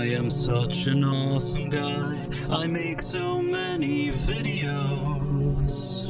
I am such an awesome guy. I make so many videos.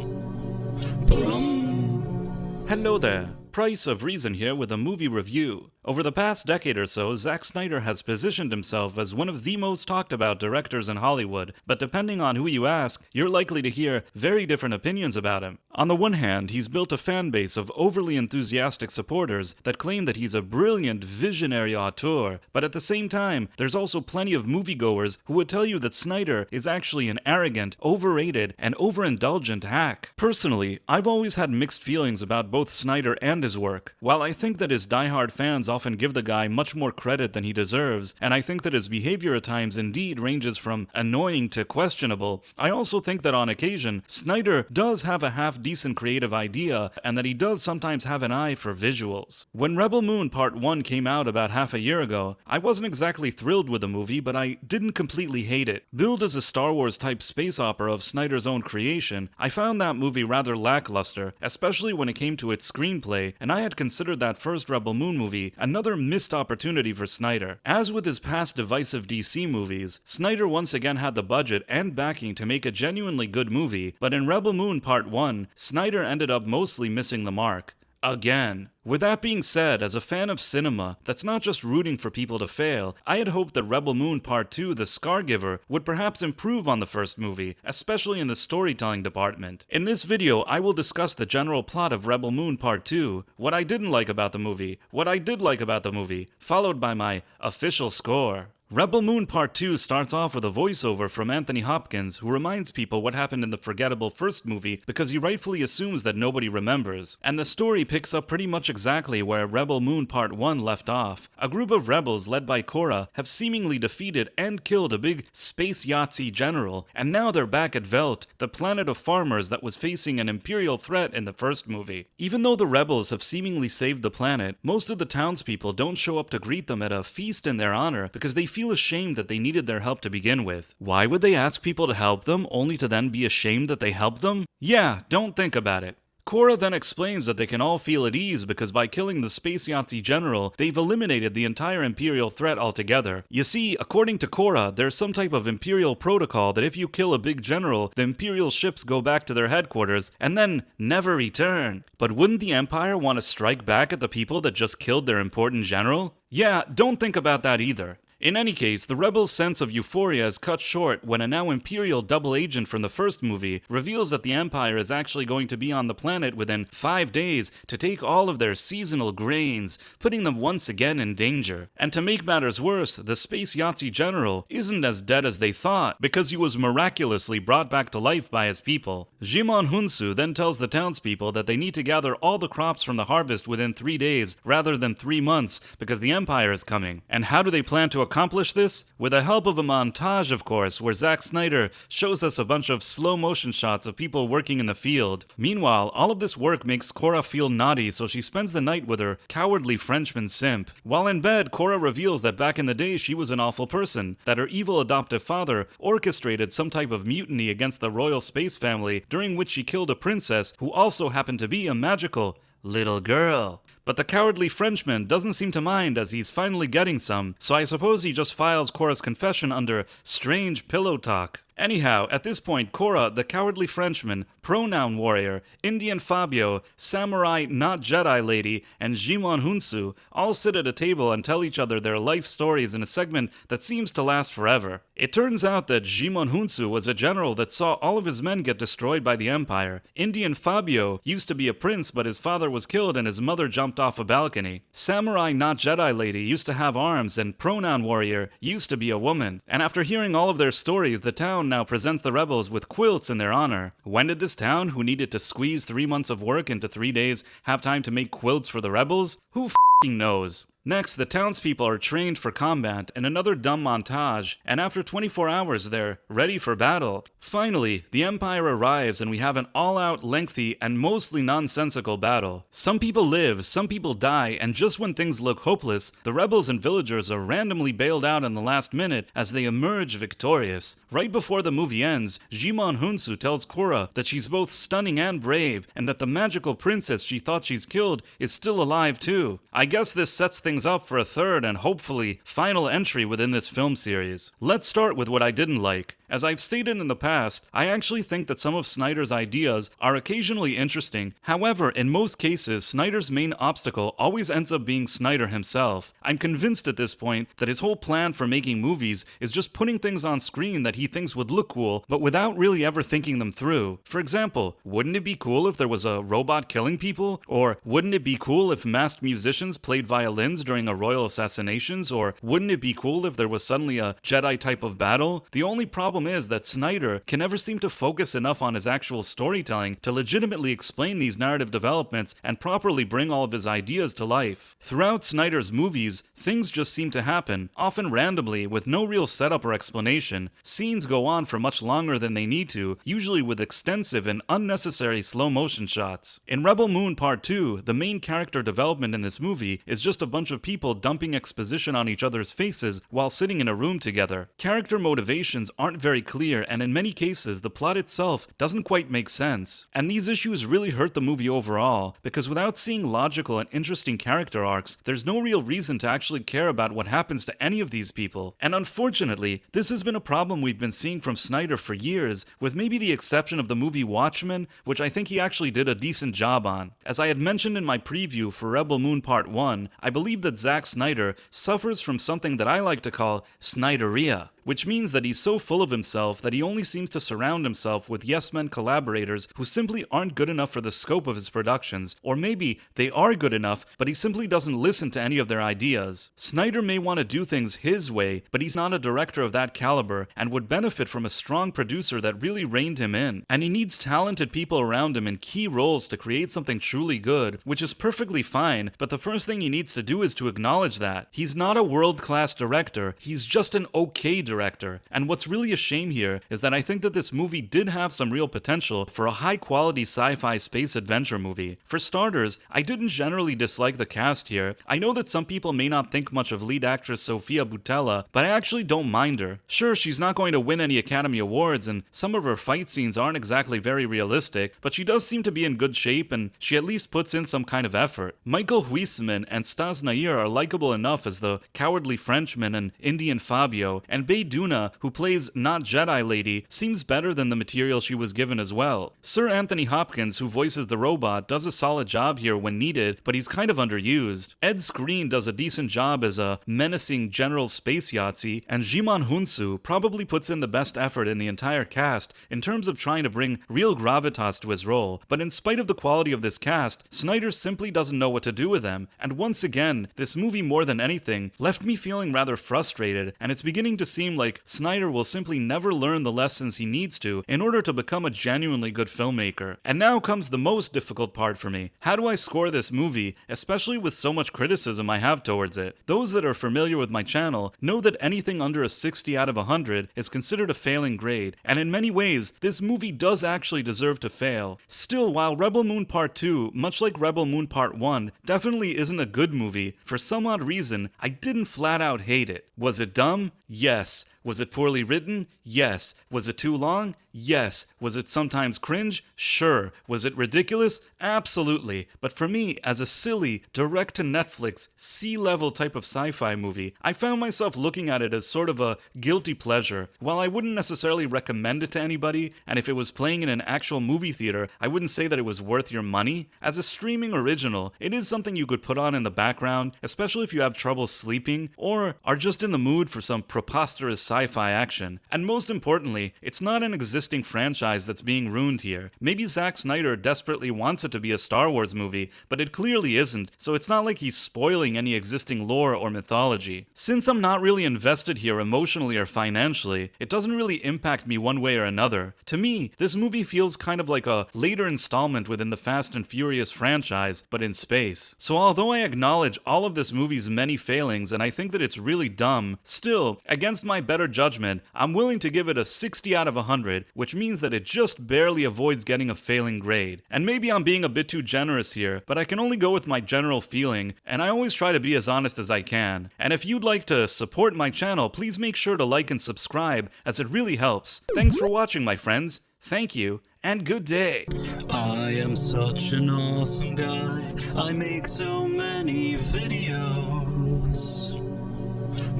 Hello there, Price of Reason here with a movie review. Over the past decade or so, Zack Snyder has positioned himself as one of the most talked about directors in Hollywood, but depending on who you ask, you're likely to hear very different opinions about him. On the one hand, he's built a fan base of overly enthusiastic supporters that claim that he's a brilliant, visionary auteur, but at the same time, there's also plenty of moviegoers who would tell you that Snyder is actually an arrogant, overrated, and overindulgent hack. Personally, I've always had mixed feelings about both Snyder and his work. While I think that his diehard fans often give the guy much more credit than he deserves, and I think that his behavior at times indeed ranges from annoying to questionable, I also think that on occasion, Snyder does have a half-decent creative idea, and that he does sometimes have an eye for visuals. When Rebel Moon Part 1 came out about half a year ago, I wasn't exactly thrilled with the movie, but I didn't completely hate it. Billed as a Star Wars-type space opera of Snyder's own creation, I found that movie rather lackluster, especially when it came to its screenplay, and I had considered that first Rebel Moon movie another missed opportunity for Snyder. As with his past divisive DC movies, Snyder once again had the budget and backing to make a genuinely good movie, but in Rebel Moon Part 1, Snyder ended up mostly missing the mark. Again. With that being said, as a fan of cinema that's not just rooting for people to fail, I had hoped that Rebel Moon Part 2, The Scargiver, would perhaps improve on the first movie, especially in the storytelling department. In this video, I will discuss the general plot of Rebel Moon Part 2, what I didn't like about the movie, what I did like about the movie, followed by my official score. Rebel Moon Part 2 starts off with a voiceover from Anthony Hopkins, who reminds people what happened in the forgettable first movie because he rightfully assumes that nobody remembers. And the story picks up pretty much exactly where Rebel Moon Part 1 left off. A group of rebels led by Kora have seemingly defeated and killed a big space Yahtzee general, and now they're back at Veldt, the planet of farmers that was facing an Imperial threat in the first movie. Even though the rebels have seemingly saved the planet, most of the townspeople don't show up to greet them at a feast in their honor because they feel ashamed that they needed their help to begin with. Why would they ask people to help them only to then be ashamed that they helped them? Yeah, don't think about it. Kora then explains that they can all feel at ease because by killing the Space Yahtzee general, they've eliminated the entire Imperial threat altogether. You see, according to Kora, there's some type of Imperial protocol that if you kill a big general, the Imperial ships go back to their headquarters and then never return. But wouldn't the Empire want to strike back at the people that just killed their important general? Yeah, don't think about that either. In any case, the rebels' sense of euphoria is cut short when a now Imperial double agent from the first movie reveals that the Empire is actually going to be on the planet within 5 days to take all of their seasonal grains, putting them once again in danger. And to make matters worse, the Space Yahtzee general isn't as dead as they thought because he was miraculously brought back to life by his people. Djimon Hounsou then tells the townspeople that they need to gather all the crops from the harvest within 3 days rather than 3 months because the Empire is coming. And how do they plan to accomplish this? With the help of a montage, of course, where Zack Snyder shows us a bunch of slow motion shots of people working in the field. Meanwhile, all of this work makes Kora feel naughty, so she spends the night with her cowardly Frenchman simp. While in bed, Kora reveals that back in the day she was an awful person, that her evil adoptive father orchestrated some type of mutiny against the royal space family, during which she killed a princess who also happened to be a magical little girl. But the cowardly Frenchman doesn't seem to mind as he's finally getting some, so I suppose he just files Kora's confession under strange pillow talk. Anyhow, at this point, Kora, the cowardly Frenchman, pronoun warrior, Indian Fabio, samurai not Jedi lady, and Djimon Hounsou all sit at a table and tell each other their life stories in a segment that seems to last forever. It turns out that Djimon Hounsou was a general that saw all of his men get destroyed by the Empire. Indian Fabio used to be a prince, but his father was killed and his mother jumped off a balcony. Samurai not Jedi lady used to have arms, and pronoun warrior used to be a woman. And after hearing all of their stories, the town now presents the rebels with quilts in their honor. When did this town, who needed to squeeze 3 months of work into 3 days, have time to make quilts for the rebels? Who f***ing knows? Next, the townspeople are trained for combat in another dumb montage, and after 24 hours they're ready for battle. Finally, the Empire arrives and we have an all-out, lengthy, and mostly nonsensical battle. Some people live, some people die, and just when things look hopeless, the rebels and villagers are randomly bailed out in the last minute as they emerge victorious. Right before the movie ends, Djimon Hounsou tells Kora that she's both stunning and brave, and that the magical princess she thought she's killed is still alive too. I guess this sets things things up for a third and hopefully final entry within this film series. Let's start with what I didn't like. As I've stated in the past, I actually think that some of Snyder's ideas are occasionally interesting. However, in most cases, Snyder's main obstacle always ends up being Snyder himself. I'm convinced at this point that his whole plan for making movies is just putting things on screen that he thinks would look cool, but without really ever thinking them through. For example, wouldn't it be cool if there was a robot killing people? Or wouldn't it be cool if masked musicians played violins during a royal assassinations? Or wouldn't it be cool if there was suddenly a Jedi type of battle? The only problem is that Snyder can never seem to focus enough on his actual storytelling to legitimately explain these narrative developments and properly bring all of his ideas to life. Throughout Snyder's movies, things just seem to happen, often randomly, with no real setup or explanation. Scenes go on for much longer than they need to, usually with extensive and unnecessary slow motion shots. In Rebel Moon Part 2, the main character development in this movie is just a bunch of people dumping exposition on each other's faces while sitting in a room together. Character motivations aren't very clear, and in many cases, the plot itself doesn't quite make sense. And these issues really hurt the movie overall, because without seeing logical and interesting character arcs, there's no real reason to actually care about what happens to any of these people. And unfortunately, this has been a problem we've been seeing from Snyder for years, with maybe the exception of the movie Watchmen, which I think he actually did a decent job on. As I had mentioned in my preview for Rebel Moon Part 1, I believe that Zack Snyder suffers from something that I like to call Snyderia, which means that he's so full of himself that he only seems to surround himself with yes-men collaborators who simply aren't good enough for the scope of his productions, or maybe they are good enough, but he simply doesn't listen to any of their ideas. Snyder may want to do things his way, but he's not a director of that caliber and would benefit from a strong producer that really reined him in. And he needs talented people around him in key roles to create something truly good, which is perfectly fine, but the first thing he needs to do is to acknowledge that. He's not a world-class director, he's just an okay director. And what's really a shame here is that I think that this movie did have some real potential for a high-quality sci-fi space adventure movie. For starters, I didn't generally dislike the cast here. I know that some people may not think much of lead actress Sofia Boutella, but I actually don't mind her. Sure, she's not going to win any Academy Awards, and some of her fight scenes aren't exactly very realistic, but she does seem to be in good shape, and she at least puts in some kind of effort. Michiel Huisman and Staz Nair are likable enough as the cowardly Frenchman and Indian Fabio, and Bae Doona, who plays not Jedi Lady, seems better than the material she was given as well. Sir Anthony Hopkins, who voices the robot, does a solid job here when needed, but he's kind of underused. Skrein does a decent job as a menacing general space Yahtzee, and Djimon Hounsou probably puts in the best effort in the entire cast in terms of trying to bring real gravitas to his role. But in spite of the quality of this cast, Snyder simply doesn't know what to do with them, and once again, this movie more than anything left me feeling rather frustrated, and it's beginning to seem like Snyder will simply never learn the lessons he needs to in order to become a genuinely good filmmaker. And now comes the most difficult part for me. How do I score this movie, especially with so much criticism I have towards it? Those that are familiar with my channel know that anything under a 60 out of 100 is considered a failing grade, and in many ways, this movie does actually deserve to fail. Still, while Rebel Moon Part 2, much like Rebel Moon Part 1, definitely isn't a good movie, for some odd reason, I didn't flat out hate it. Was it dumb? Yes. Was it poorly written? Yes. Was it too long? Yes. Was it sometimes cringe? Sure. Was it ridiculous? Absolutely. But for me, as a silly, direct-to-Netflix, C-level type of sci-fi movie, I found myself looking at it as sort of a guilty pleasure. While I wouldn't necessarily recommend it to anybody, and if it was playing in an actual movie theater, I wouldn't say that it was worth your money. As a streaming original, it is something you could put on in the background, especially if you have trouble sleeping, or are just in the mood for some preposterous sci-fi action. And most importantly, it's not an existing franchise that's being ruined here. Maybe Zack Snyder desperately wants it to be a Star Wars movie, but it clearly isn't, so it's not like he's spoiling any existing lore or mythology. Since I'm not really invested here emotionally or financially, it doesn't really impact me one way or another. To me, this movie feels kind of like a later installment within the Fast and Furious franchise, but in space. So although I acknowledge all of this movie's many failings and I think that it's really dumb, still, against my better judgment, I'm willing to give it a 60 out of 100, which means that it just barely avoids getting a failing grade. And maybe I'm being a bit too generous here, but I can only go with my general feeling, and I always try to be as honest as I can. And if you'd like to support my channel, please make sure to like and subscribe, as it really helps. Thanks for watching, my friends. Thank you, and good day. I am such an awesome guy. I make so many videos.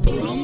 But I'm